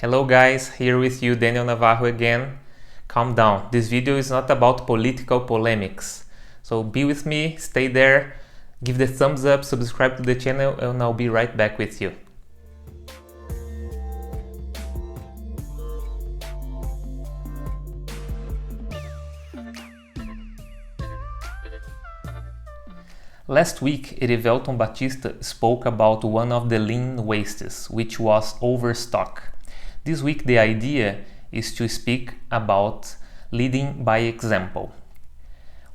Hello guys, here with you Daniel Navarro again. Calm down, this video is not about political polemics. So be with me, stay there, give the thumbs up, subscribe to the channel and I'll be right back with you. Last week, Erivelton Batista spoke about one of the lean wastes, which was overstock. This week, the idea is to speak about leading by example.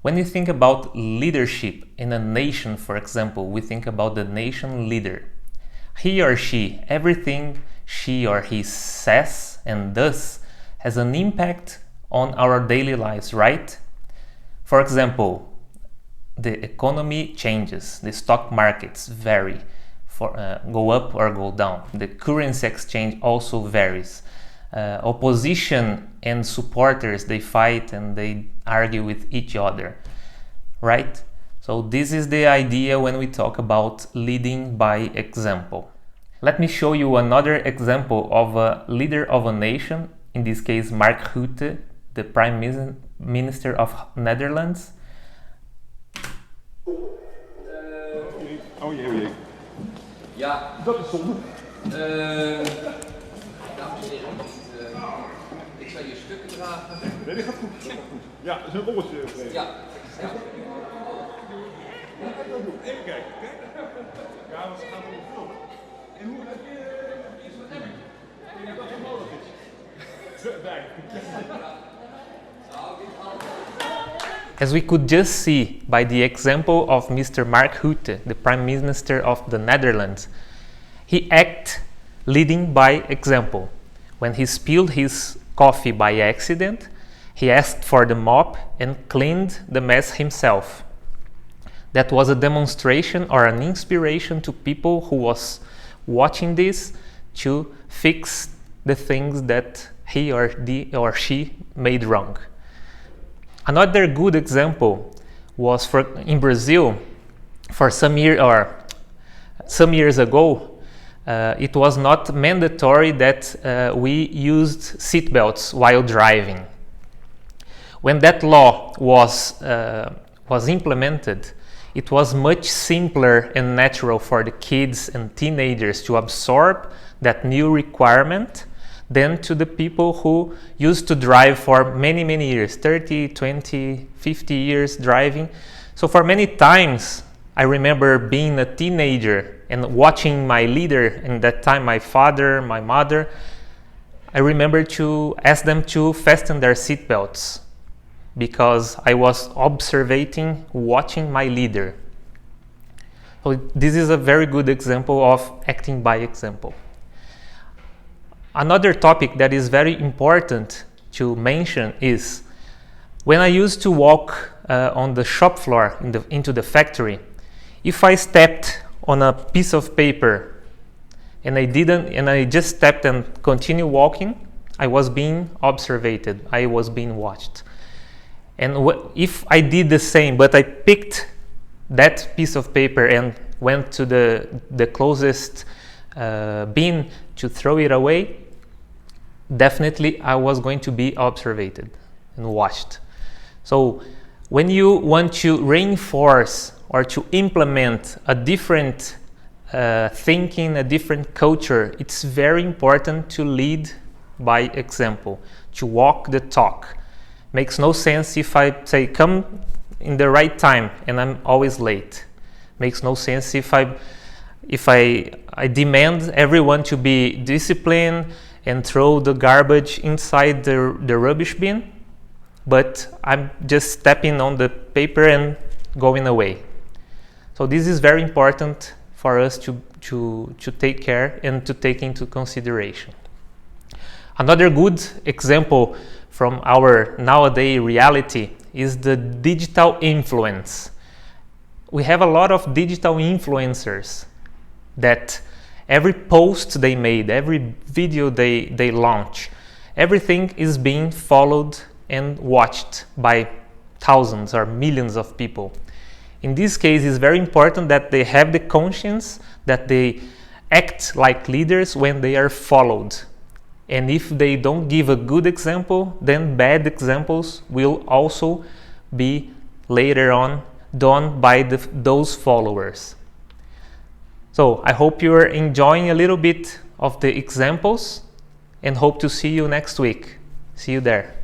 When you think about leadership in a nation, for example, we think about the nation leader. He or she, everything she or he says and does has an impact on our daily lives, right? For example, the economy changes, the stock markets vary, go up or go down. The currency exchange also varies. Opposition and supporters, they fight and they argue with each other, right? So this is the idea when we talk about leading by example. Let me show you another example of a leader of a nation, in this case Mark Rutte, the Prime Minister of Netherlands. Oh jee. Ja, dat is zonde. Dames en heren, ik zal je stukken dragen. Nee, dat gaat goed. Ja, dat is een rolletje. Ja. Even kijken. Ja, wat gaat er op film? En hoe heb je iets van hem? Ik denk dat dat nodig is. Nee. As we could just see by the example of Mr. Mark Rutte, the Prime Minister of the Netherlands, he acted leading by example. When he spilled his coffee by accident, he asked for the mop and cleaned the mess himself. That was a demonstration or an inspiration to people who was watching this to fix the things that he or she made wrong. Another good example was in Brazil. For some years ago, it was not mandatory that we used seatbelts while driving. When that law was implemented, it was much simpler and natural for the kids and teenagers to absorb that new requirement than to the people who used to drive for many years, 30, 20, 50 years driving. So for many times, I remember being a teenager and watching my leader, in that time my father, my mother, I remember to ask them to fasten their seatbelts because I was watching my leader. So this is a very good example of acting by example. Another topic that is very important to mention is when I used to walk on the shop floor into the factory, if I stepped on a piece of paper and I just stepped and continued walking, I was being observed, I was being watched. And if I did the same, but I picked that piece of paper and went to the closest bin to throw it away, definitely I was going to be observed and watched. So when you want to reinforce or to implement a different thinking, a different culture, it's very important to lead by example, to walk the talk. Makes no sense if I say come in the right time and I'm always late. Makes no sense if I demand everyone to be disciplined and throw the garbage inside the rubbish bin, but I'm just stepping on the paper and going away. So this is very important for us to take care and to take into consideration. Another good example from our nowadays reality is the digital influence. We have a lot of digital influencers that every post they made, every video they launch, everything is being followed and watched by thousands or millions of people. In this case, it's very important that they have the conscience that they act like leaders when they are followed. And if they don't give a good example, then bad examples will also be later on done by those followers. So I hope you're enjoying a little bit of the examples and hope to see you next week. See you there.